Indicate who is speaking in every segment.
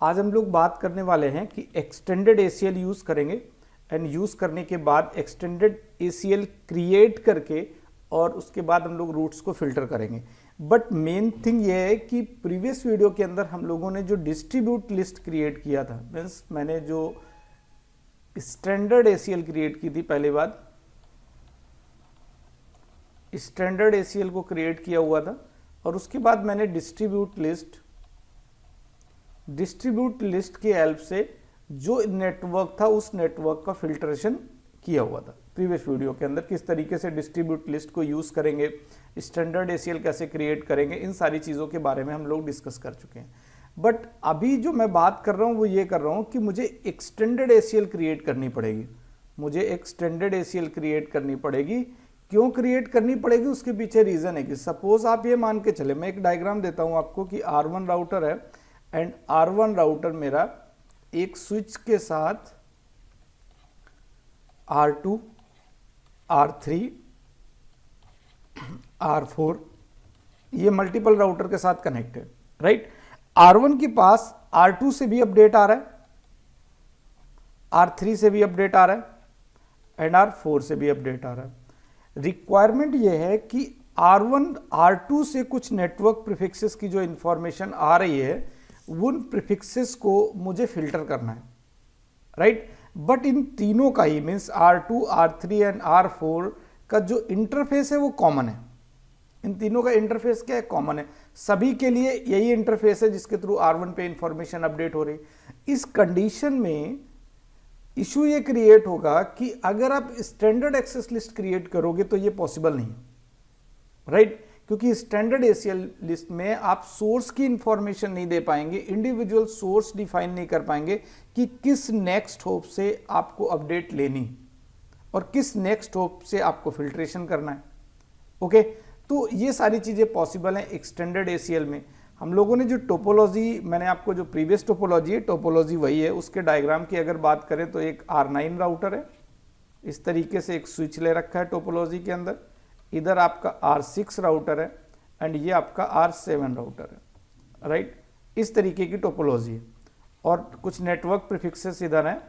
Speaker 1: आज हम लोग बात करने वाले हैं कि एक्सटेंडेड ACL यूज़ करेंगे एंड यूज़ करने के बाद एक्सटेंडेड ACL क्रिएट करके और उसके बाद हम लोग रूट्स को फिल्टर करेंगे। बट मेन थिंग ये है कि प्रीवियस वीडियो के अंदर हम लोगों ने जो डिस्ट्रीब्यूट लिस्ट क्रिएट किया था, मीन्स मैंने जो स्टैंडर्ड ACL क्रिएट की थी, पहले बात स्टैंडर्ड ACL को क्रिएट किया हुआ था और उसके बाद मैंने डिस्ट्रीब्यूट लिस्ट की हेल्प से जो नेटवर्क था उस नेटवर्क का फिल्ट्रेशन किया हुआ था। प्रीवियस वीडियो के अंदर किस तरीके से डिस्ट्रीब्यूट लिस्ट को यूज करेंगे, स्टैंडर्ड ACL कैसे क्रिएट करेंगे, इन सारी चीज़ों के बारे में हम लोग डिस्कस कर चुके हैं। बट अभी जो मैं बात कर रहा हूँ वो ये कर रहा हूँ कि मुझे एक्सटेंडेड ACL क्रिएट करनी पड़ेगी। मुझे एक्सटेंडेड ACL क्रिएट करनी पड़ेगी। क्यों क्रिएट करनी पड़ेगी, उसके पीछे रीज़न है कि सपोज आप ये मान के चले, मैं एक डायग्राम देता हूँ आपको कि R1 राउटर है एंड R1 राउटर मेरा एक स्विच के साथ R2, R3, R4 ये मल्टीपल राउटर के साथ कनेक्ट है, राइट। R1 के पास R2 से भी अपडेट आ रहा है, R3 से भी अपडेट आ रहा है एंड R4 से भी अपडेट आ रहा है। रिक्वायरमेंट ये है कि R1, R2 से कुछ नेटवर्क प्रीफिक्सेस की जो इंफॉर्मेशन आ रही है उन प्रीफिक्सेस को मुझे फिल्टर करना है, राइट। बट इन तीनों का ही means R2, R3 and R4 का जो इंटरफेस है वो कॉमन है। इन तीनों का इंटरफेस क्या है, कॉमन है। सभी के लिए यही इंटरफेस है जिसके थ्रू R1 पे इंफॉर्मेशन अपडेट हो रही। इस कंडीशन में इशू ये क्रिएट होगा कि अगर आप स्टैंडर्ड एक्सेस लिस्ट क्रिएट करोगे तो ये पॉसिबल नहीं, राइट। क्योंकि स्टैंडर्ड ACL लिस्ट में आप सोर्स की इंफॉर्मेशन नहीं दे पाएंगे, इंडिविजुअल सोर्स डिफाइन नहीं कर पाएंगे कि किस नेक्स्ट होप से आपको अपडेट लेनी और किस नेक्स्ट होप से आपको फिल्ट्रेशन करना है। ओके, तो ये सारी चीज़ें पॉसिबल हैं एक्सटेंडेड ACL में। हम लोगों ने जो टोपोलॉजी, मैंने आपको जो प्रीवियस टोपोलॉजी है, टोपोलॉजी वही है। उसके डायग्राम की अगर बात करें तो एक R9 राउटर है, इस तरीके से एक स्विच ले रखा है टोपोलॉजी के अंदर। इधर आपका R6 राउटर है एंड ये आपका R7 राउटर है, राइट। इस तरीके की टोपोलॉजी है और कुछ नेटवर्क प्रीफिक्सेस इधर हैं।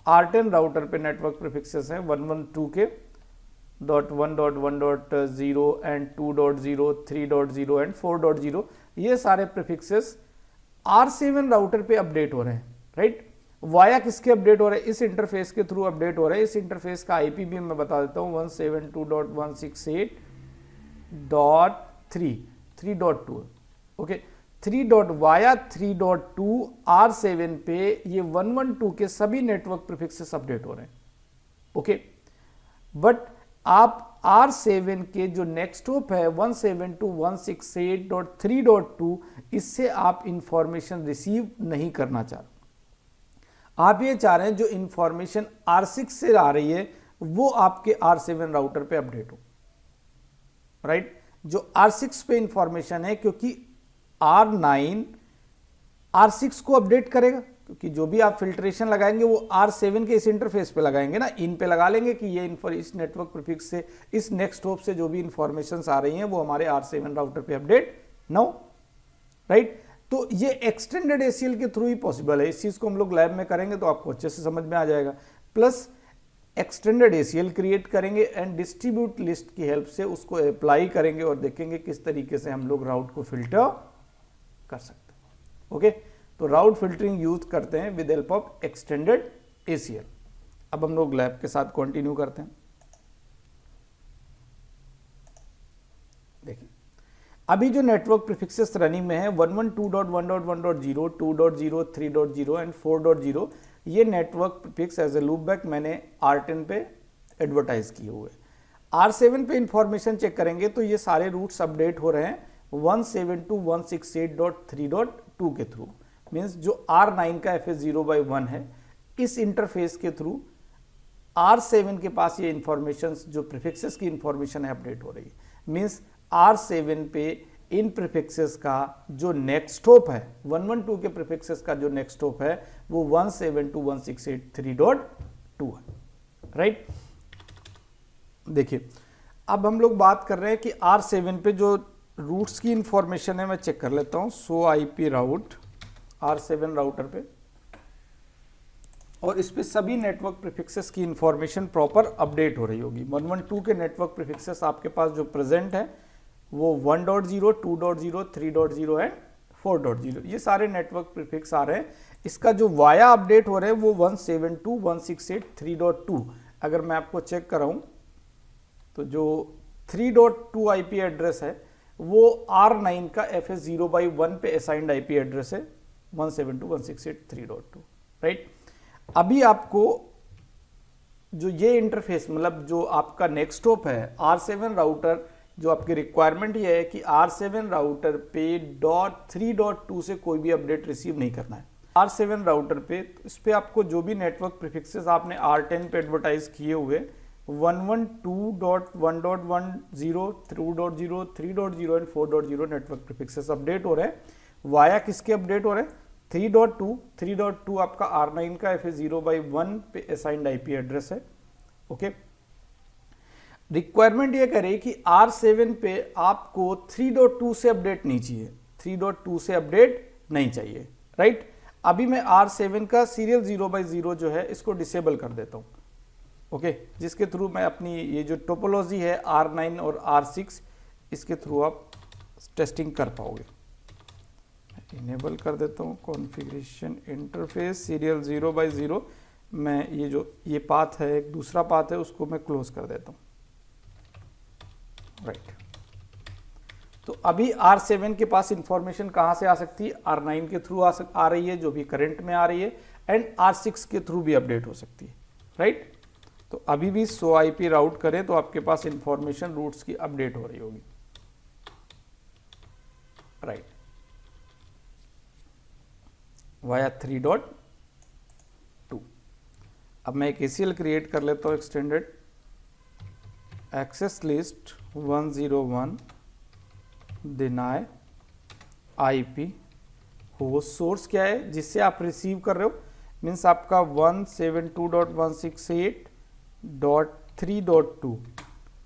Speaker 1: R10 राउटर पे नेटवर्क प्रीफिक्सेस हैं 112 के .1.1.0 एंड 2.0, 3.0 एंड 4.0। ये सारे प्रीफिक्सेस R7 राउटर पे अपडेट हो रहे हैं, राइट। वाया किसके अपडेट हो रहे हैं, इस इंटरफेस के थ्रू अपडेट हो रहे हैं। इस इंटरफेस का IP भी मैं बता देता हूँ 172.168.3.2। ओके, वाया 3.2 R7 पे ये 112 के सभी नेटवर्क प्रीफिक्सेस अपडेट हो रहे हैं। ओके, बट आप R7 के जो नेक्स्ट होप है 172.168.3.2 इससे आप इंफॉर्मेशन रिसीव नहीं करना चाह रहे। आप ये चाह रहे हैं जो इंफॉर्मेशन R6 से आ रही है वो आपके R7 राउटर पे अपडेट हो, राइट। जो R6 पे इंफॉर्मेशन है, क्योंकि R9 R6 को अपडेट करेगा, क्योंकि जो भी आप फिल्ट्रेशन लगाएंगे वो R7 के इस इंटरफेस पे लगाएंगे ना, इन पे लगा लेंगे कि ये इस नेटवर्क प्रीफिक्स से, इस नेक्स्ट होप से जो भी इंफॉर्मेशन आ रही हैं वो हमारे R7 राउटर पे अपडेट ना हो, राइट। तो ये एक्सटेंडेड ACL के थ्रू ही पॉसिबल है। इस चीज़ को हम लोग लैब में करेंगे तो आपको अच्छे से समझ में आ जाएगा। प्लस एक्सटेंडेड ACL क्रिएट करेंगे एंड डिस्ट्रीब्यूट लिस्ट की हेल्प से उसको अप्लाई करेंगे और देखेंगे किस तरीके से हम लोग राउट को फिल्टर कर सकते हैं। ओके, तो राउट फिल्टरिंग यूज करते हैं with help of extended ACL। अब हम लोग लैब के साथ कंटिन्यू करते हैं। देखिए, अभी जो नेटवर्क प्रीफिक्सेस रनिंग में है 112.1.1.0, 2.0, 3.0 एंड 4.0, ये network prefix as a loop back मैंने R10 पे एडवर्टाइज किए हुए। R7 पे इंफॉर्मेशन चेक करेंगे तो ये सारे रूट्स अपडेट हो रहे हैं 172.168.3.2 के थ्रू। मीन्स जो R9 का FS0/1 है, इस इंटरफेस के थ्रू R7 के पास ये इंफॉर्मेशन, जो प्रीफिक्सेस की इंफॉर्मेशन है, अपडेट हो रही है। मीन्स R7 पे इन प्रीफिक्सेस का जो नेक्स्ट होप है, 112 के प्रीफिक्सेस का जो नेक्स्ट होप है वो 172.168.3.2 है, राइट। देखिए, अब हम लोग बात कर रहे हैं कि R7 पे जो रूट्स की इंफॉर्मेशन है, मैं चेक कर लेता हूं। सो IP राउट R7 राउटर पे, और इस पे सभी नेटवर्क प्रीफिक्सेस की इंफॉर्मेशन प्रॉपर अपडेट हो रही होगी। 112 के नेटवर्क प्रीफिक्सेस आपके पास जो प्रेजेंट है वो 1.0, 2.0, 3.0 एंड 4.0, ये सारे नेटवर्क प्रीफिक्स आ रहे हैं। इसका जो वाया अपडेट हो रहे हैं वो 172.168.3.2। अगर मैं आपको चेक कराऊं तो जो 3.2 आईपी एड्रेस है वो R9 का FS0/1 पे असाइंड आईपी एड्रेस है 172.168.3.2, राइट। अभी आपको जो ये इंटरफेस, मतलब जो आपका नेक्स्ट स्टॉप है R7 राउटर, जो आपकी रिक्वायरमेंट ये है कि R7 राउटर पे 3.2 से कोई भी अपडेट रिसीव नहीं करना है। R7 राउटर पे इस पे आपको जो भी नेटवर्क प्रीफिक्सेस आपने R10 पे एडवर्टाइज किए हुए 112.1.10, 2.0, 3.0 एंड 4.0 नेटवर्क प्रीफिक्सेस अपडेट हो रहे हैं। वाया किसके अपडेट हो रहे हैं? 3.2 आपका R9 का FS0/1 पे असाइंड आईपी एड्रेस है। ओके, रिक्वायरमेंट ये करे कि R7 पे आपको 3.2 से अपडेट नहीं चाहिए, 3.2 से अपडेट नहीं चाहिए, राइट। अभी मैं R7 का सीरियल 0/0 जो है इसको डिसेबल कर देता हूं, ओके, जिसके थ्रू मैं अपनी ये जो टोपोलॉजी है R9 और R6, इसके थ्रू आप टेस्टिंग कर पाओगे। इनेबल कर देता हूँ कॉन्फ़िगरेशन इंटरफेस सीरियल 0/0। मैं ये पाथ है, एक दूसरा पाथ है, उसको मैं क्लोज कर देता हूँ, राइट। तो अभी R7 के पास इंफॉर्मेशन कहाँ से आ सकती है? R9 के थ्रू आ रही है, जो भी करंट में आ रही है, एंड R6 के थ्रू भी अपडेट हो सकती है, राइट। तो अभी भी 100 IP राउट करें तो आपके पास इंफॉर्मेशन रूट्स की अपडेट हो रही होगी, राइट, वाया 3.2। अब मैं एक ACL क्रिएट कर लेता हूँ, extended access list 101 deny IP host. Source क्या है जिससे आप रिसीव कर रहे हो? मीन्स आपका 172.168.3.2,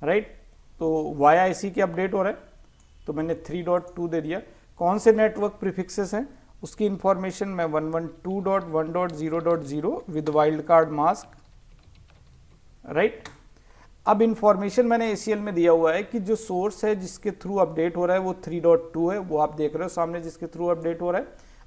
Speaker 1: राइट। तो वाया इसी के अपडेट हो रहा है, तो मैंने 3.2 दे दिया। कौन से नेटवर्क प्रीफिक्सेस हैं उसकी इंफॉर्मेशन मैं 112.1.0.0 with wild card mask, right. अब इंफॉर्मेशन मैंने ACL में दिया हुआ है कि जो सोर्स है जिसके थ्रू अपडेट हो रहा है वो 3.2 है, वो आप देख रहे हो सामने जिसके थ्रू अपडेट हो रहा है,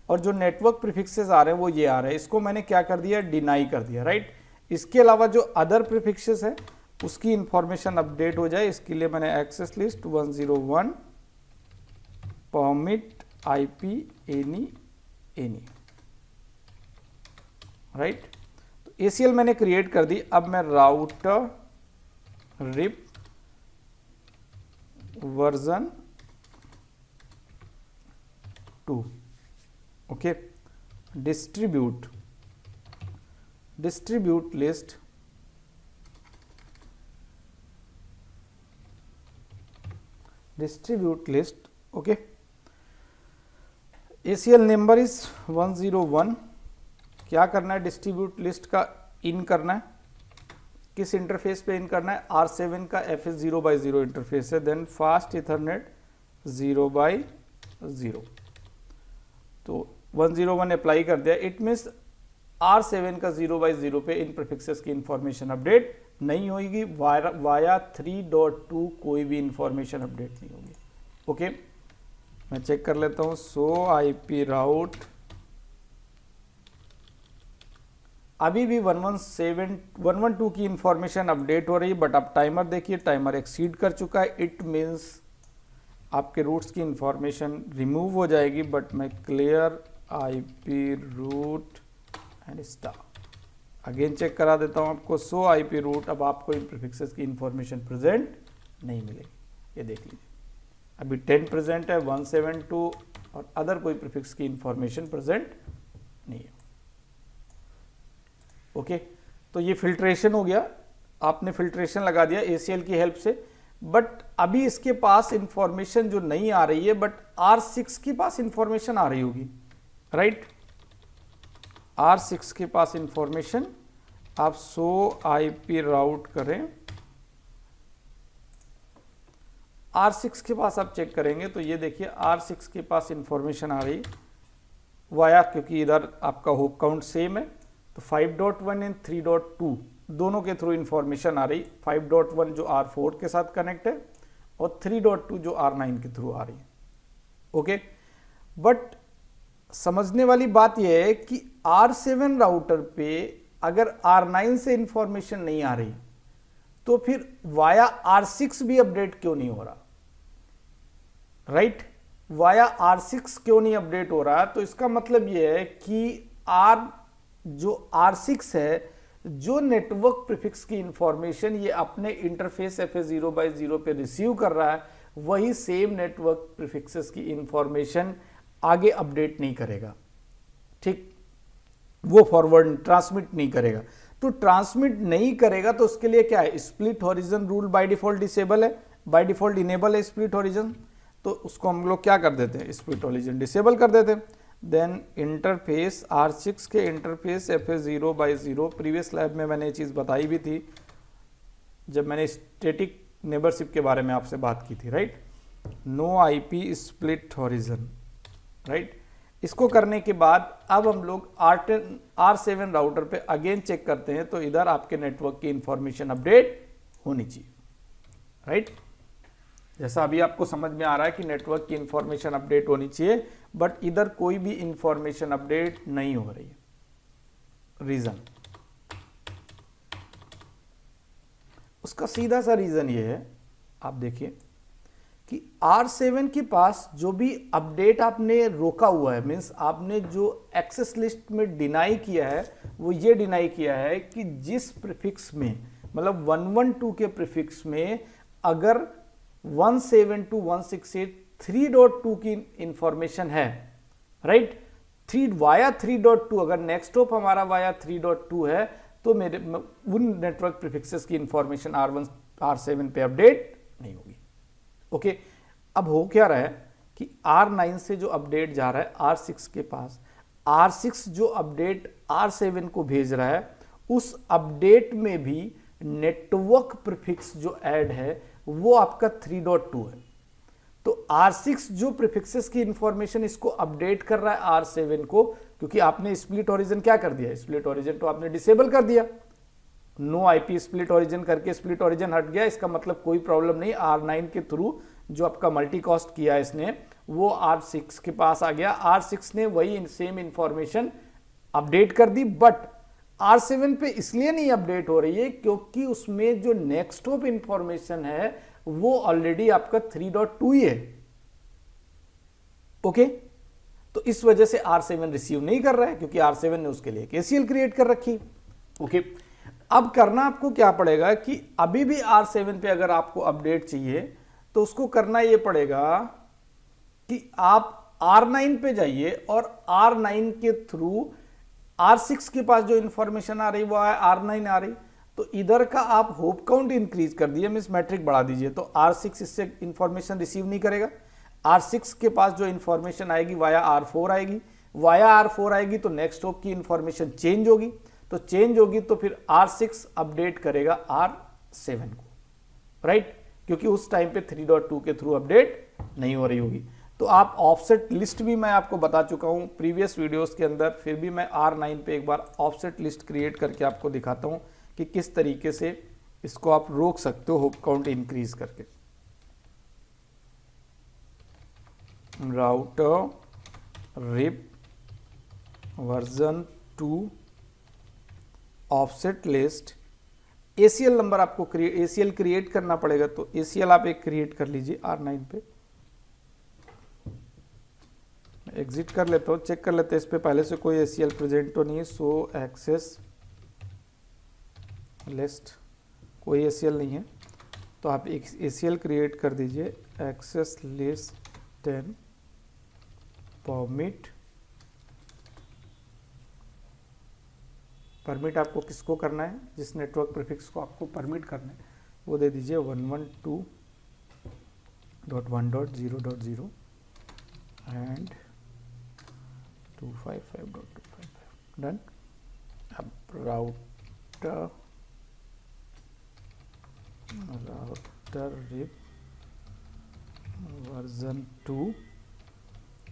Speaker 1: और जो नेटवर्क प्रीफिक्सेस आ रहे हैं वो ये आ रहे हैं। इसको मैंने क्या कर दिया? डिनाई कर दिया, राइट। इसके अलावा जो अदर प्रीफिक्सेस है उसकी इंफॉर्मेशन अपडेट हो जाए, इसके लिए मैंने access list 101 permit IP any, right. तो ACL मैंने क्रिएट कर दी। अब मैं router rip version 2, okay, distribute list, okay. ACL number is 101। क्या करना है? डिस्ट्रीब्यूट लिस्ट का इन करना है। किस इंटरफेस पे इन करना है? R7 का FS0/0 इंटरफेस है, देन फास्ट इथरनेट 0/0। तो 101 अप्लाई कर दिया। इट मीन्स R7 का 0/0 पे इन प्रीफिक्सेस की इंफॉर्मेशन अपडेट नहीं होगी। वाया 3.2 कोई भी इंफॉर्मेशन अपडेट नहीं होगी, ओके। मैं चेक कर लेता हूँ 100 IP राउट। अभी भी 112 की इंफॉर्मेशन अपडेट हो रही है, बट आप टाइमर देखिए, टाइमर एक्सीड कर चुका है। इट मीन्स आपके रूट्स की इंफॉर्मेशन रिमूव हो जाएगी, बट मैं clear IP route and star again check करा देता हूं आपको 100 IP रूट। अब आपको इन प्रीफिक्सेस की इंफॉर्मेशन प्रेजेंट नहीं मिलेगी, ये देख लीजिए। अभी 10 प्रेजेंट है, 172 और अदर कोई प्रीफिक्स की इंफॉर्मेशन प्रेजेंट नहीं है, ओके। तो ये फिल्ट्रेशन हो गया, आपने फिल्ट्रेशन लगा दिया ACL की हेल्प से, बट अभी इसके पास इंफॉर्मेशन जो नहीं आ रही है, बट R6 के पास इंफॉर्मेशन आ रही होगी, राइट। R6 के पास इंफॉर्मेशन, आप 100 IP राउट करें, R6 के पास आप चेक करेंगे तो ये देखिए R6 के पास इंफॉर्मेशन आ रही वाया, क्योंकि इधर आपका होप काउंट सेम है, तो 5.1 एंड 3.2 दोनों के थ्रू इंफॉर्मेशन आ रही। 5.1 जो R4 के साथ कनेक्ट है और 3.2 जो R9 के थ्रू आ रही है। ओके, बट समझने वाली बात यह है कि R7 राउटर पे अगर R9 से इंफॉर्मेशन नहीं आ रही तो फिर वाया R6 भी अपडेट क्यों नहीं हो रहा, राइट? वाया R6 क्यों नहीं अपडेट हो रहा? तो इसका मतलब यह है कि जो R6 है, जो नेटवर्क प्रीफिक्स की इंफॉर्मेशन ये अपने इंटरफेस FA0/0 पे रिसीव कर रहा है, वही सेम नेटवर्क प्रीफिक्सेस की इंफॉर्मेशन आगे अपडेट नहीं करेगा, ठीक? वो फॉरवर्ड ट्रांसमिट नहीं करेगा। तो ट्रांसमिट नहीं करेगा तो उसके लिए क्या है? Split horizon rule by default disable है, बाय डिफॉल्ट इनेबल है स्प्लिट हॉरिजन। तो उसको हम लोग क्या कर देते हैं? स्प्लिट हॉरिजन डिसेबल कर देते हैं। देन इंटरफेस R6 के इंटरफेस FA0/0, प्रीवियस लैब में मैंने ये चीज़ बताई भी थी जब मैंने स्टैटिक नेबरशिप के बारे में आपसे बात की थी, right? No IP split horizon, right? इसको करने के बाद अब हम लोग R7 राउटर पे अगेन चेक करते हैं, तो इधर आपके नेटवर्क की इंफॉर्मेशन अपडेट होनी चाहिए, राइट? जैसा अभी आपको समझ में आ रहा है कि नेटवर्क की इंफॉर्मेशन अपडेट होनी चाहिए, बट इधर कोई भी इंफॉर्मेशन अपडेट नहीं हो रही है। रीजन, उसका सीधा सा रीजन ये है, आप देखिए कि R7 के पास जो भी अपडेट आपने रोका हुआ है, मीन्स आपने जो एक्सेस लिस्ट में डिनाई किया है, वो ये डिनाई किया है कि जिस प्रीफिक्स में, मतलब 112 के प्रीफिक्स में अगर 172.168.3.2 की इंफॉर्मेशन है, राइट? वाया 3.2, अगर नेक्स्ट हॉप हमारा वाया 3.2 है तो मेरे उन नेटवर्क प्रीफिक्सेस की इंफॉर्मेशन R7 पे अपडेट नहीं होगी। ओके, अब हो क्या रहा है कि R9 से जो अपडेट जा रहा है R6 के पास, R6 जो अपडेट R7 को भेज रहा है, उस अपडेट में भी नेटवर्क प्रीफिक्स जो ऐड है वो आपका 3.2 है। तो R6 जो प्रीफिक्सेस की इंफॉर्मेशन इसको अपडेट कर रहा है R7 को, क्योंकि आपने स्प्लिट ओरिजिन क्या कर दिया? स्प्लिट ओरिजिन तो आपने डिसेबल कर दिया। नो IP स्प्लिट ओरिजिन करके स्प्लिट ओरिजिन हट गया, इसका मतलब कोई प्रॉब्लम नहीं। R9 के थ्रू जो आपका मल्टी कॉस्ट किया इसने, वो R6 के पास आ गया। R6 ने वही सेम इंफॉर्मेशन अपडेट कर दी, बट R7 पे इसलिए नहीं अपडेट हो रही है क्योंकि उसमें जो नेक्स्ट हॉप इंफॉर्मेशन है वो ऑलरेडी आपका 3.2 ही है। ओके, तो इस वजह से R7 रिसीव नहीं कर रहा है, क्योंकि R7 ने उसके लिए ACL क्रिएट कर रखी। ओके, अब करना आपको क्या पड़ेगा कि अभी भी R7 पे अगर आपको अपडेट चाहिए तो उसको करना ये पड़ेगा कि आप R9 पे जाइए और R9 के थ्रू R6 के पास जो इंफॉर्मेशन आ रही वो R9 आ रही, तो इधर का आप होप काउंट इंक्रीज कर दिए, मींस मैट्रिक बढ़ा दीजिए, तो R6 इससे इंफॉर्मेशन रिसीव नहीं करेगा। R6 के पास जो इंफॉर्मेशन आएगी वाया R4 आएगी, वाया R4 आएगी तो नेक्स्ट हॉप की इंफॉर्मेशन चेंज होगी, तो चेंज होगी तो फिर R6 अपडेट करेगा R7 को, राइट? क्योंकि उस टाइम पे 3.2 के थ्रू अपडेट नहीं हो रही होगी। तो आप ऑफसेट लिस्ट भी मैं आपको बता चुका हूं प्रीवियस वीडियोस के अंदर, फिर भी मैं R9 पे एक बार ऑफसेट लिस्ट क्रिएट करके आपको दिखाता हूं कि किस तरीके से इसको आप रोक सकते हो होप काउंट इंक्रीज करके। Router rip version 2 offset list, ACL number आपको ACL क्रिएट करना पड़ेगा, तो ACL आप एक क्रिएट कर लीजिए R9 पे। एग्जिट कर लेता हूँ, चेक कर लेते हैं इस पे पहले से कोई ACL प्रेजेंट तो नहीं है। सो एक्सेस लिस्ट, कोई ACL नहीं है, तो आप एक ACL क्रिएट कर दीजिए। एक्सेस लिस्ट 10 परमिट आपको किसको करना है, जिस नेटवर्क प्रीफिक्स को आपको परमिट करना है वो दे दीजिए 112.1.0.0 एंड 255.255 डन। अब router rip version 2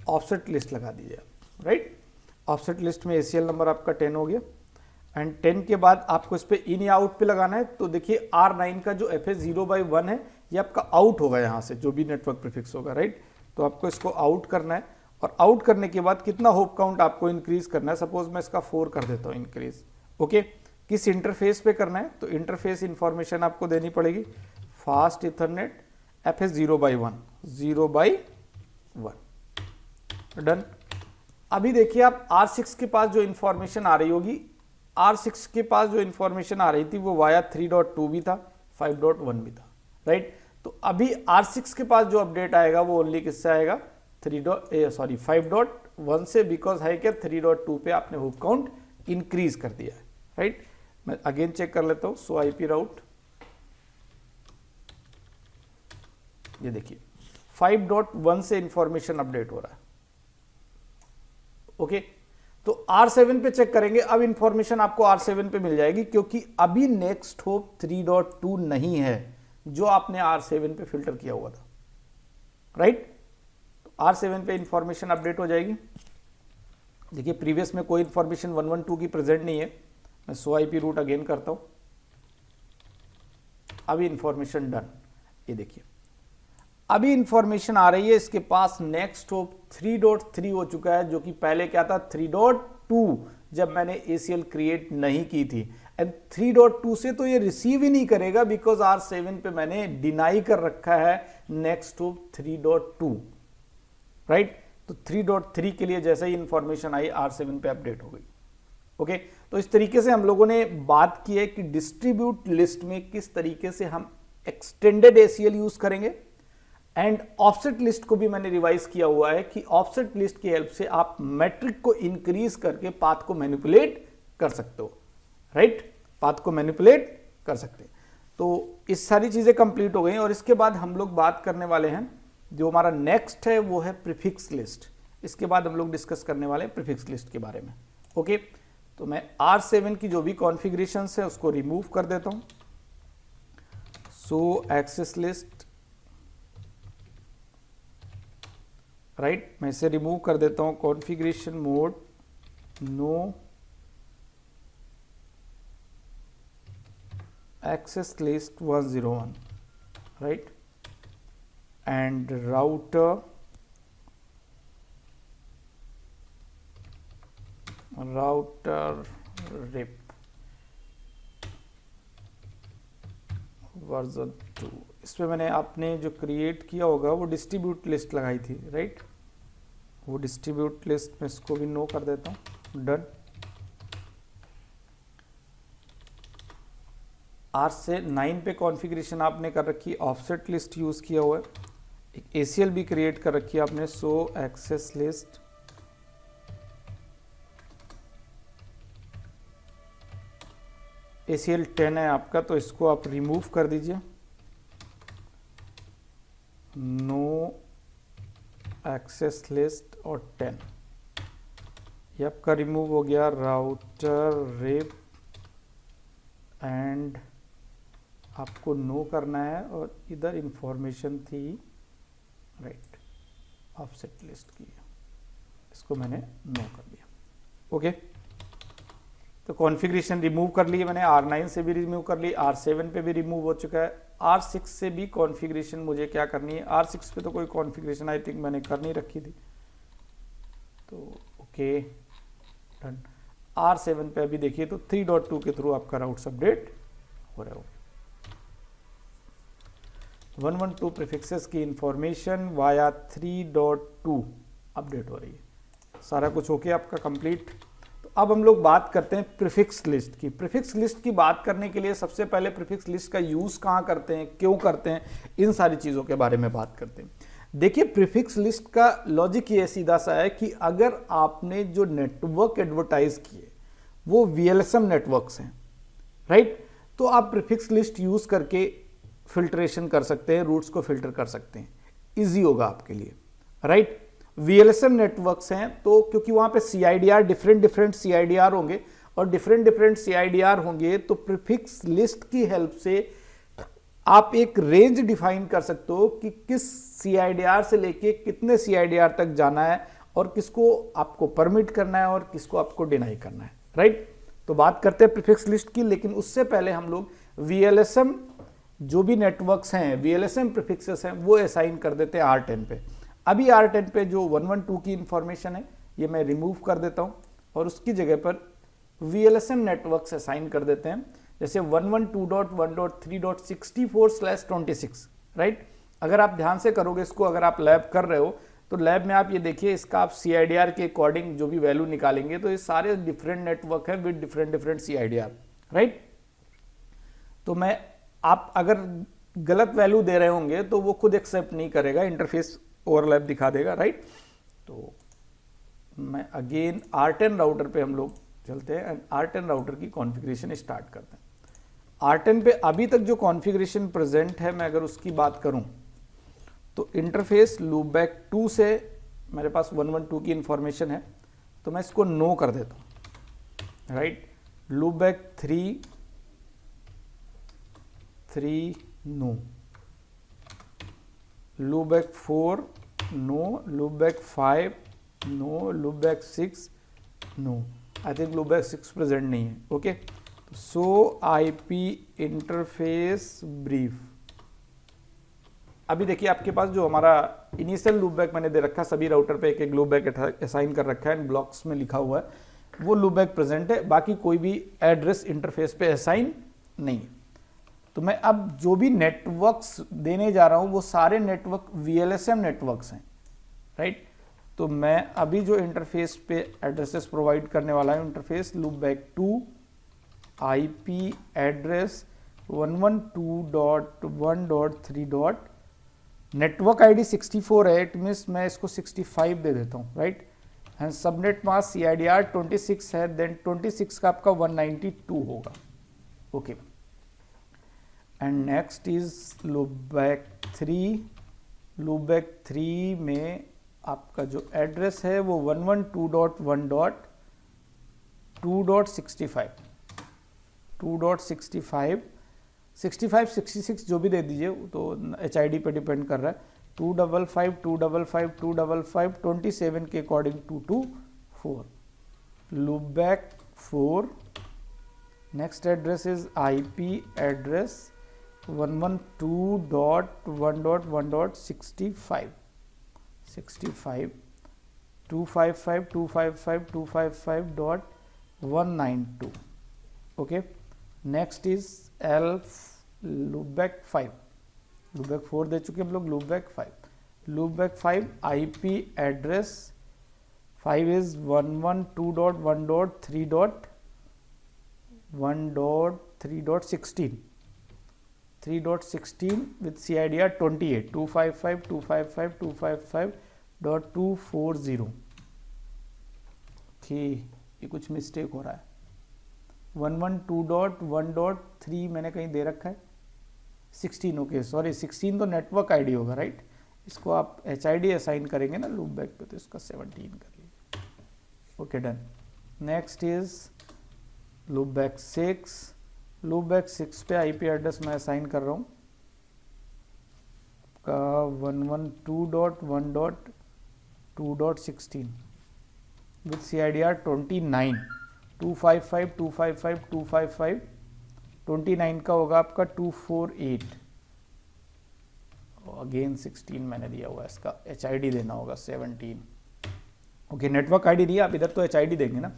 Speaker 1: offset list लगा दीजिए, राइट? ऑफसेट लिस्ट में ACL नंबर आपका 10 हो गया एंड 10 के बाद आपको इस पे इन या आउट पे लगाना है। तो देखिए R9 का जो FA 0/1 है ये आपका आउट होगा यहाँ से, जो भी नेटवर्क प्रीफिक्स होगा, राइट। तो आपको इसको आउट करना है और आउट करने के बाद कितना होप काउंट आपको इंक्रीज करना है। सपोज मैं इसका 4 कर देता हूँ इंक्रीज, ओके। किस इंटरफेस पे करना है, तो इंटरफेस इंफॉर्मेशन आपको देनी पड़ेगी फास्ट इथरनेट FA 0/1 डन। अभी देखिए आप R6 के पास जो इंफॉर्मेशन आ रही होगी, R6 के पास जो इंफॉर्मेशन आ रही थी वो वाया 3.2 भी था, 5.1 भी था, राइट। तो अभी R6 के पास जो अपडेट आएगा वो ओनली किससे आएगा, 5.1 से, बिकॉज है क्या 3.2 पे आपने होप काउंट इंक्रीज कर दिया है, राइट। मैं अगेन चेक कर लेता हूं, सो IP राउट, ये देखिए 5.1 से इंफॉर्मेशन अपडेट हो रहा है, ओके। तो R7 पे चेक करेंगे, अब इंफॉर्मेशन आपको R7 पे मिल जाएगी क्योंकि अभी नेक्स्ट होप 3.2 नहीं है जो आपने R7 पे फिल्टर किया हुआ था, राइट। तो R7 पे इंफॉर्मेशन अपडेट हो जाएगी। देखिए प्रीवियस में कोई इंफॉर्मेशन 112 की प्रेजेंट नहीं है, मैं सो IP रूट अगेन करता हूं, अभी इंफॉर्मेशन डन। ये देखिए अभी इंफॉर्मेशन आ रही है, इसके पास नेक्स्ट होप 3.3 हो चुका है, जो कि पहले क्या था 3.2 जब मैंने ACL क्रिएट नहीं की थी। एंड 3.2 से तो ये रिसीव ही नहीं करेगा बिकॉज R7 पे मैंने डिनाई कर रखा है नेक्स्ट होप 3.2, राइट। तो 3.3 के लिए जैसे ही इंफॉर्मेशन आई R7 पे अपडेट हो गई, ओके। तो इस तरीके से हम लोगों ने बात की है कि डिस्ट्रीब्यूट लिस्ट में किस तरीके से हम एक्सटेंडेड ACL यूज करेंगे। एंड ऑफसेट लिस्ट को भी मैंने रिवाइज किया हुआ है कि ऑफसेट लिस्ट की हेल्प से आप मैट्रिक को इंक्रीज करके पाथ को मैनिपुलेट कर सकते हो, राइट। पाथ को मैनिपुलेट कर सकते हैं। तो इस सारी चीजें कंप्लीट हो गई और इसके बाद हम लोग बात करने वाले हैं, जो हमारा नेक्स्ट है वो है प्रीफिक्स लिस्ट। इसके बाद हम लोग डिस्कस करने वाले हैं प्रीफिक्स लिस्ट के बारे में, ओके। तो मैं R7 की जो भी कॉन्फ़िगरेशन है उसको रिमूव कर देता हूं। सो एक्सेस लिस्ट, राइट, मैं इसे रिमूव कर देता हूं। Configuration mode no access list 101, right, and router rip version 2। इसमें मैंने आपने जो क्रिएट किया होगा वो डिस्ट्रीब्यूट लिस्ट लगाई थी, राइट। वो डिस्ट्रीब्यूट लिस्ट में इसको भी नो कर देता हूँ, डन। R9 पे कॉन्फ़िगरेशन आपने कर रखी है, ऑफसेट लिस्ट यूज किया हुआ है, एक ACL भी क्रिएट कर रखी है आपने, सो एक्सेस लिस्ट ACL 10 है आपका, तो इसको आप रिमूव कर दीजिए। नो एक्सेस लिस्ट और 10 ये आपका रिमूव हो गया। राउटर रिप एंड आपको नो करना है और इधर इंफॉर्मेशन थी, राइट, ऑफसेट लिस्ट की, इसको मैंने नो कर दिया, ओके। तो कॉन्फ़िगरेशन रिमूव कर ली मैंने, R9 से भी रिमूव कर ली, R7 पे भी रिमूव हो चुका है। R6 से भी कॉन्फ़िगरेशन मुझे क्या करनी है, R6 पे तो कोई कॉन्फ़िगरेशन आई थिंक मैंने कर नहीं रखी थी, तो ओके डन। R7 पे अभी देखिए तो 3.2 के थ्रू आपका राउट्स अपडेट हो रहा हो। 112 प्रीफिक्सेस की इंफॉर्मेशन वाया 3.2 अपडेट हो रही है। सारा कुछ ओके आपका कंप्लीट। तो अब हम लोग बात करते हैं प्रीफिक्स लिस्ट की। प्रीफिक्स लिस्ट की बात करने के लिए सबसे पहले प्रीफिक्स लिस्ट का यूज कहाँ करते हैं, क्यों करते हैं, इन सारी चीज़ों के बारे में बात करते हैं। देखिए प्रीफिक्स लिस्ट का लॉजिक ये सीधा सा है कि अगर आपने जो नेटवर्क एडवर्टाइज किए वो VLSM नेटवर्क्स हैं, राइट, तो आप प्रीफिक्स लिस्ट यूज करके फिल्ट्रेशन कर सकते हैं, रूट्स को फिल्टर कर सकते हैं, इजी होगा आपके लिए, राइट। VLSM नेटवर्क्स हैं तो क्योंकि वहां पे CIDR डिफरेंट CIDR होंगे और डिफरेंट CIDR होंगे, तो प्रीफिक्स लिस्ट की हेल्प से आप एक रेंज डिफाइन कर सकते हो कि किस CIDR से लेके कितने CIDR तक जाना है और किसको आपको परमिट करना है और किसको आपको डिनाई करना है, राइट। तो बात करते हैं प्रीफिक्स लिस्ट की, लेकिन उससे पहले हम लोग VLSM जो भी नेटवर्क्स हैं, VLSM प्रीफिक्सेस हैं, वो असाइन कर देते हैं R10 पे। अभी R10 पे जो 112 की इंफॉर्मेशन है ये मैं रिमूव कर देता हूँ और उसकी जगह पर VLSM नेटवर्क्स असाइन कर देते हैं, जैसे 112.1.3.64/26, राइट। अगर आप ध्यान से करोगे इसको, अगर आप लैब कर रहे हो तो लैब में आप ये देखिए, इसका आप CIDR के अकॉर्डिंग जो भी वैल्यू निकालेंगे तो ये सारे डिफरेंट नेटवर्क हैं विद डिफरेंट CIDR, राइट। तो मैं आप अगर गलत वैल्यू दे रहे होंगे तो वो खुद एक्सेप्ट नहीं करेगा, इंटरफेस ओवरलैप दिखा देगा, राइट। तो मैं अगेन R10 राउटर पे हम लोग चलते हैं एंड R10 राउटर की कॉन्फ़िगरेशन स्टार्ट करते हैं। R10 पे अभी तक जो कॉन्फ़िगरेशन प्रेजेंट है, मैं अगर उसकी बात करूं तो इंटरफेस लूपबैक 2 से मेरे पास 112 की इंफॉर्मेशन है, तो मैं इसको नो कर देता हूं, right. Loopback 3 no, loopback 4 no, loopback 5 no, loopback 6 no. I think loopback 6 present नहीं है, okay. So IP interface brief, अभी देखिए आपके पास जो हमारा इनिशियल लूपबैक मैंने दे रखा, सभी राउटर पे एक लूपबैक असाइन कर रखा है, ब्लॉक्स में लिखा हुआ है, वो लूपबैक प्रेजेंट है, बाकी कोई भी एड्रेस इंटरफेस पे असाइन नहीं है। तो मैं अब जो भी नेटवर्क्स देने जा रहा हूं वो सारे नेटवर्क VLSM नेटवर्क्स हैं, राइट। तो मैं अभी जो इंटरफेस पे एड्रेसेस प्रोवाइड करने वाला हूं, interface loopback 2 IP address 112.1.3. Network ID 64 है, इट मीन्स मैं इसको 65 दे देता हूँ, right. And subnet mask CIDR 26 है, देन 26 का आपका 192 होगा, okay. And next is loopback 3। Loopback 3 में आपका जो एड्रेस है वो 112.1.2.65 65 66 जो भी दे दीजिए, तो HID पे डिपेंड कर रहा है। 255 255 255 27 के according 224। Loopback 4, next address is IP address 112.1.1.65 65 255 255 255.192, okay. Next is loopback 5, loopback 4 दे चुके हम लोग, loopback 5। Loopback 5 IP address 5 is 112.1.3.16 with CIDR 28 255 255 255.240। Okay, ये कुछ मिस्टेक हो रहा है। 112.1.3 मैंने कहीं दे रखा है 16, ओके सॉरी 16 तो नेटवर्क ID होगा, राइट। इसको आप HID असाइन करेंगे ना लूपबैक पे, तो इसका 17 कर लीजिए, okay done. Next is loopback 6। Loopback 6 पे IP एड्रेस मैं असाइन कर रहा हूँ का 112.1.2.16 विथ CIDR 29 255 255 255 29 का होगा आपका 248। अगेन 16 मैंने दिया हुआ है, इसका HID देना होगा 17, ओके। नेटवर्क ID दिया, आप इधर तो HID देंगे ना।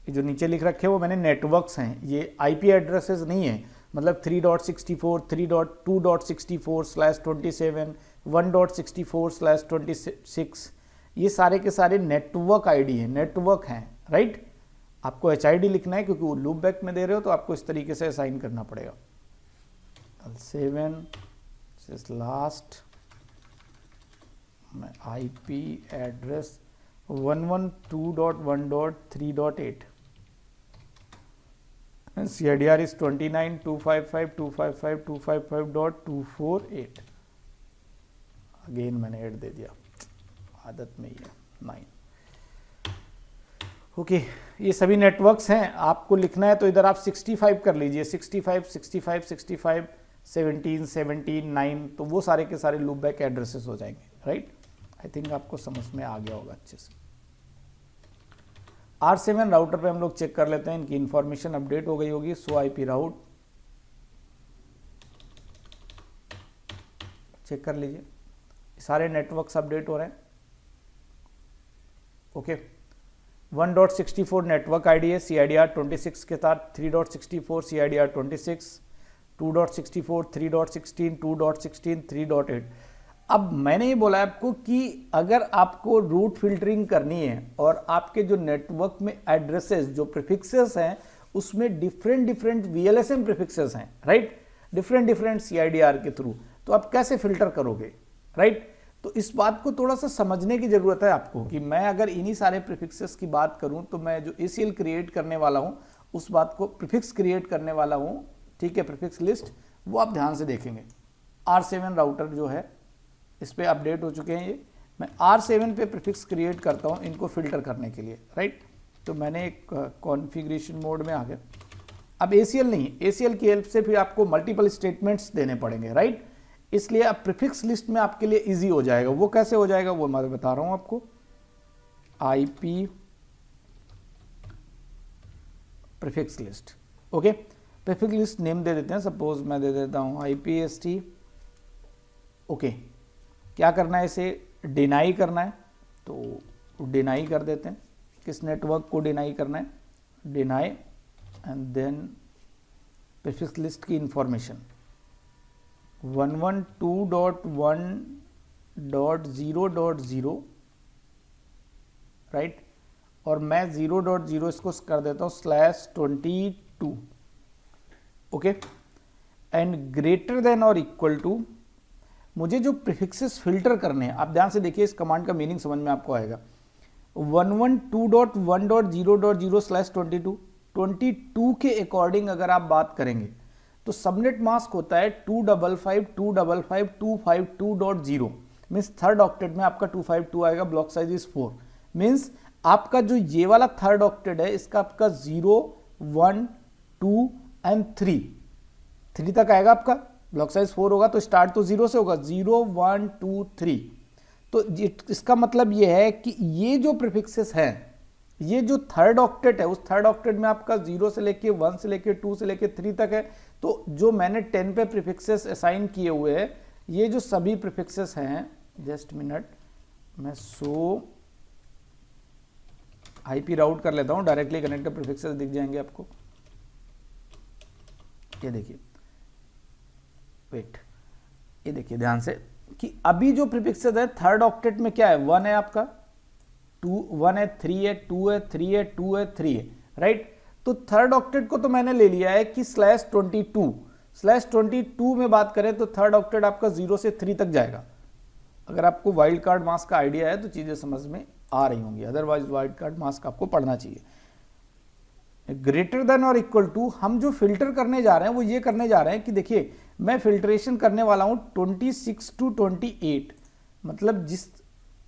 Speaker 1: ये जो नीचे लिख रखे हैं वो मैंने नेटवर्क्स हैं, ये IP एड्रेसेस नहीं है, मतलब 3.64 3.2.64/27 1.64/26, ये सारे के सारे नेटवर्क ID हैं, नेटवर्क हैं, राइट। आपको HID लिखना है क्योंकि वो लूपबैक में दे रहे हो, तो आपको इस तरीके से असाइन करना पड़ेगा। 7 इज लास्ट, मैं IP address 112.1.3.8 and CIDR is 29 255 255 255.248। Again मैंने 8 दे दिया, आदत में ही है 9, ओके। ये सभी नेटवर्क्स हैं, आपको लिखना है तो इधर आप 65 कर लीजिए, 65 65 65 17 17 9, तो वो सारे के सारे लूपबैक एड्रेसेस हो जाएंगे, राइट। आई थिंक आपको समझ में आ गया होगा अच्छे से। R7 राउटर पे हम लोग चेक कर लेते हैं, इनकी इंफॉर्मेशन अपडेट हो गई होगी। सो आईपी राउट चेक कर लीजिए, सारे नेटवर्क्स अपडेट हो रहे हैं। ओके 1.64 नेटवर्क आईडी है, CIDR 26 के साथ 3.64 CIDR 26, 2.64 3.16 2.16 3.8। अब मैंने ये बोला आपको कि अगर आपको रूट फिल्टरिंग करनी है और आपके जो नेटवर्क में एड्रेसेस जो प्रीफिक्सेस हैं उसमें डिफरेंट VLSM प्रीफिक्सेस हैं, राइट, डिफरेंट CIDR के थ्रू, तो आप कैसे फिल्टर करोगे, राइट। तो इस बात को थोड़ा सा समझने की जरूरत है आपको कि मैं अगर इन्हीं सारे प्रीफिक्सेस की बात करूं तो मैं जो ACL क्रिएट करने वाला हूं उस बात को प्रीफिक्स क्रिएट करने वाला हूं, ठीक है, प्रीफिक्स लिस्ट, वो आप ध्यान से देखेंगे। R7 राउटर जो है इस पे अपडेट हो चुके हैं, ये मैं R7 पे प्रीफिक्स क्रिएट करता हूं इनको फिल्टर करने के लिए, राइट। तो मैंने एक कॉन्फ़िगरेशन मोड में आ गया। अब ACL नहीं, ACL की हेल्प से फिर आपको मल्टीपल स्टेटमेंट्स देने पड़ेंगे, राइट। इसलिए अब प्रीफिक्स लिस्ट में आपके लिए इजी हो जाएगा। वो कैसे हो जाएगा वो मैं बता रहा हूं आपको। IP prefix list, okay, prefix list name दे देते हैं, सपोज मैं दे देता हूं IPST, ओके। क्या करना है, इसे डिनाई करना है, तो डिनाई कर देते हैं। किस नेटवर्क को डिनाई करना है, deny and then prefix list की इंफॉर्मेशन 112.1.0.0, राइट, और मैं 0.0 इसको कर देता हूं /22, ओके, एंड ग्रेटर देन और इक्वल टू, मुझे जो प्रीफिक्सेस फिल्टर करने हैं, आप ध्यान से देखिए, इस कमांड का मीनिंग समझ में आपको आएगा। 112.1.0.0/22, 22 के अकॉर्डिंग अगर आप बात करेंगे तो सबनेट मास्क होता है 255.255.252.0, मीन्स थर्ड ऑक्टेट में आपका 252 आएगा, ब्लॉक साइज इज 4, मीन्स आपका जो ये वाला थर्ड ऑक्टेट है इसका आपका 0, 1, 2 एंड 3 तक आएगा आपका, ब्लॉक साइज 4 होगा तो स्टार्ट तो 0 से होगा, 0, 1, 2, 3। तो इसका मतलब ये है कि ये जो प्रीफिक्सेस हैं, ये जो थर्ड ऑक्टेट है, उस थर्ड ऑक्टेट में आपका 0 से लेके 1 से लेके 2 से लेके 3 तक है। तो जो मैंने 10 पे प्रीफिक्सेस असाइन किए हुए हैं, ये जो सभी प्रीफिक्सेस हैं, जस्ट मिनट, मैं IP राउट कर लेता हूं, डायरेक्टली कनेक्टेड प्रीफिक्सेस दिख जाएंगे आपको। ये देखिए, वेट, ये देखिए ध्यान से कि अभी जो प्रीफिक्सेस है थर्ड ऑक्टेट में क्या है, 1 है आपका, 2 1 है, 3 है, 2 है, 3 है, 2 है, 3 है, राइट। तो थर्ड ऑक्टेट को तो मैंने ले लिया है कि /22 में बात करें तो थर्ड ऑक्टेट आपका 0 से 3 तक जाएगा। अगर आपको वाइल्ड कार्ड मास्क का आइडिया है तो चीजें समझ में आ रही होंगी, अदरवाइज वाइल्ड कार्ड मास्क आपको पढ़ना चाहिए। ग्रेटर देन और इक्वल टू, हम जो फिल्टर करने जा रहे हैं वो ये करने जा रहे हैं कि देखिए मैं फिल्ट्रेशन करने वाला हूं 26 to 28, मतलब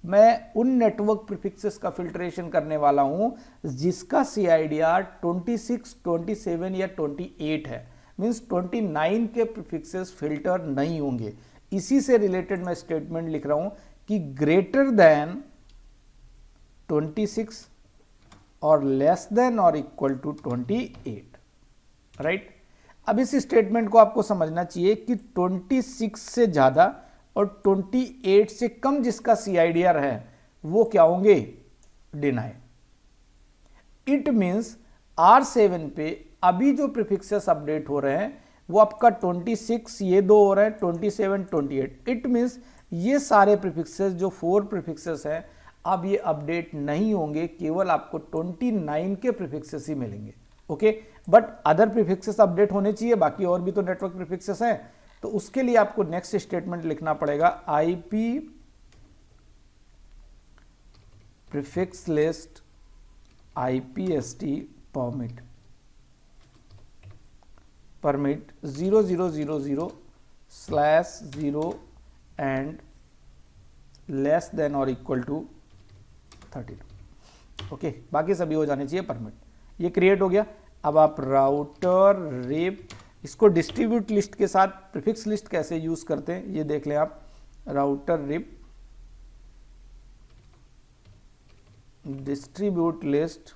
Speaker 1: मैं उन नेटवर्क प्रीफिक्सेस का फिल्ट्रेशन करने वाला हूं जिसका CIDR 26, 27 या 28 है, मींस 29 के प्रीफिक्सेस फिल्टर नहीं होंगे। इसी से रिलेटेड मैं स्टेटमेंट लिख रहा हूं कि ग्रेटर देन 26 और लेस देन और इक्वल टू 28, राइट। अब इस स्टेटमेंट को आपको समझना चाहिए कि 26 से ज्यादा और 28 से कम जिसका CIDR है वो क्या होंगे, डिनाई। इट मींस R7 पे अभी जो प्रीफिक्सेस अपडेट हो रहे हैं वो आपका 26, ये 2 हो रहे हैं, 27, 28। इट मींस ये सारे प्रीफिक्सेस जो 4 प्रीफिक्सेस हैं अब ये अपडेट नहीं होंगे, केवल आपको 29 के प्रीफिक्सेस ही मिलेंगे, okay. But other prefixes update होने चाहिए, बाकी और भी तो नेटवर्क प्रीफिक्सेस हैं, तो उसके लिए आपको नेक्स्ट स्टेटमेंट लिखना पड़ेगा, IP prefix list IPST permit 0000/0 and less than और इक्वल टू 32, ओके। बाकी सभी हो जाने चाहिए परमिट। ये क्रिएट हो गया। अब आप राउटर रिप, इसको डिस्ट्रीब्यूट लिस्ट के साथ प्रीफिक्स लिस्ट कैसे यूज करते हैं ये देख लें आप। Router rip distribute list,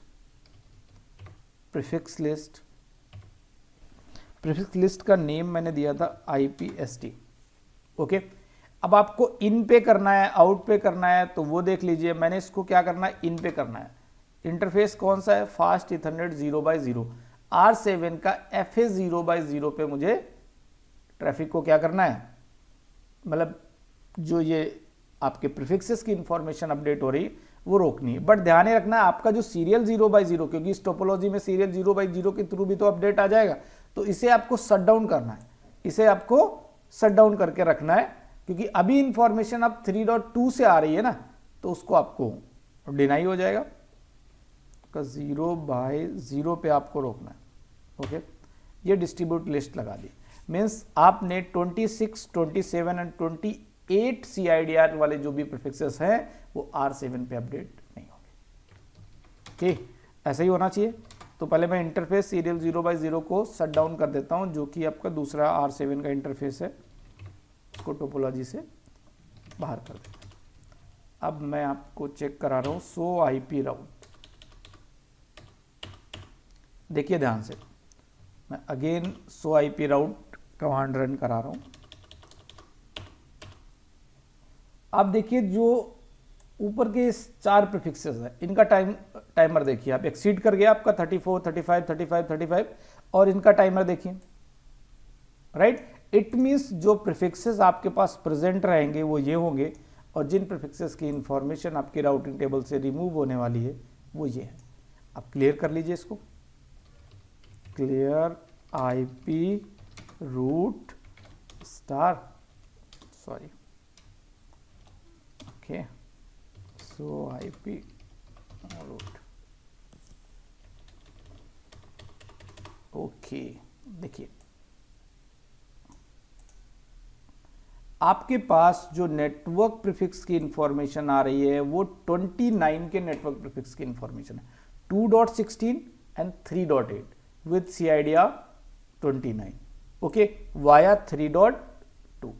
Speaker 1: prefix list. Prefix list का नेम मैंने दिया था IPST। ओके, अब आपको इन पे करना है, आउट पे करना है, तो वो देख लीजिए। मैंने इसको क्या करना है, इन पे करना है। इंटरफेस कौन सा है, फास्ट इथरनेट 0/0। R7 का FA 0/0 पे मुझे ट्रैफिक को क्या करना है, मतलब जो ये आपके प्रीफिक्सेस की इंफॉर्मेशन अपडेट हो रही वो रोकनी है। बट ध्यान रखना है आपका जो सीरियल 0/0, क्योंकि इस टोपोलॉजी में सीरियल 0/0 के थ्रू भी तो अपडेट आ जाएगा, तो इसे आपको शट डाउन करना है, इसे आपको शट डाउन करके रखना है, क्योंकि अभी इंफॉर्मेशन अब 3.2 से आ रही है ना, तो उसको आपको डिनाई हो जाएगा। 0/0 पे आपको रोकना है। ओके, ये डिस्ट्रीब्यूट लिस्ट लगा दी, मीन्स आपने 26, 27 एंड 28 CIDR वाले जो भी प्रीफिक्सेस हैं वो R7 पे अपडेट नहीं होंगे। ठीक, ऐसा ही होना चाहिए। तो पहले मैं इंटरफेस सीरियल 0/0 को शट डाउन कर देता हूं, जो कि आपका दूसरा R7 का इंटरफेस है, उसको टोपोलॉजी से बाहर कर देता हूं। अब मैं आपको चेक करा रहा हूं शो IP राउट। देखिए ध्यान से, मैं अगेन शो IP राउट कमांड रन करा रहा हूं। अब देखिए जो ऊपर के 4 प्रीफिक्सेस है, इनका टाइमर देखिए, आप एक्सीड कर गया आपका 34, 35, 35, 35, और इनका टाइमर देखिए, राइट। इट मीन्स जो प्रीफिक्सेस आपके पास प्रेजेंट रहेंगे वो ये होंगे, और जिन प्रीफिक्सेस की इंफॉर्मेशन आपकी राउटिंग टेबल से रिमूव होने वाली है वो ये है। आप क्लियर कर लीजिए इसको, clear IP route star, sorry, okay, so IP route. Okay, देखिए आपके पास जो नेटवर्क प्रीफिक्स की इंफॉर्मेशन आ रही है वो 29 के नेटवर्क प्रीफिक्स की इंफॉर्मेशन है, 2.16 and 3.8 with CIDR 29, okay, via 3.2।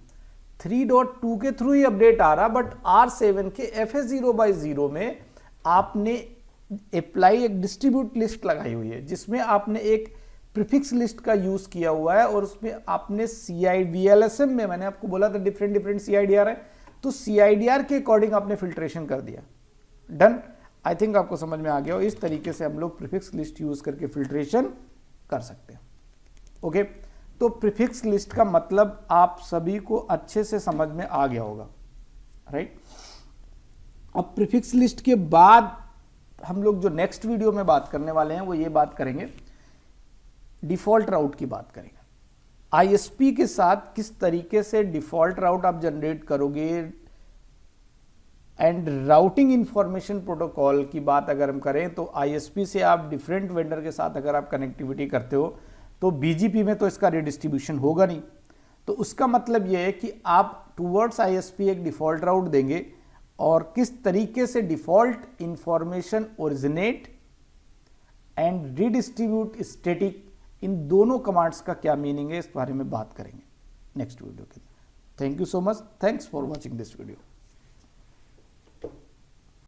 Speaker 1: 3.2 के थ्रू ही अपडेट आ रहा, बट R7 के FA 0/0 में आपने अप्लाई एक डिस्ट्रीब्यूट लिस्ट लगाई हुई है, जिसमें आपने एक प्रीफिक्स लिस्ट का यूज किया हुआ है, और उसमें आपने VLSM में, मैंने आपको बोला था डिफरेंट CIDR है, तो CIDR के अकॉर्डिंग आपने फिल्ट्रेशन कर दिया। डन, आई थिंक आपको समझ में आ गया हो। इस तरीके से हम लोग प्रीफिक्स लिस्ट यूज करके फिल्ट्रेशन कर सकते हैं। ओके, तो प्रीफिक्स लिस्ट का मतलब आप सभी को अच्छे से समझ में आ गया होगा, राइट। अब प्रीफिक्स लिस्ट के बाद हम लोग जो नेक्स्ट वीडियो में बात करने वाले हैं वो ये बात करेंगे, डिफॉल्ट राउट की बात करेंगे। ISP के साथ किस तरीके से डिफॉल्ट राउट आप जनरेट करोगे, एंड राउटिंग इंफॉर्मेशन प्रोटोकॉल की बात अगर हम करें तो ISP से आप डिफरेंट वेंडर के साथ अगर आप कनेक्टिविटी करते हो तो BGP में तो इसका रिडिस्ट्रीब्यूशन होगा नहीं, तो उसका मतलब यह है कि आप टूवर्ड्स ISP एक डिफॉल्ट राउट देंगे, और किस तरीके से default information originate and redistribute static, इन दोनों कमांड्स का क्या मीनिंग है, इस बारे में बात करेंगे नेक्स्ट वीडियो के। Thank you so much, thanks for watching this video.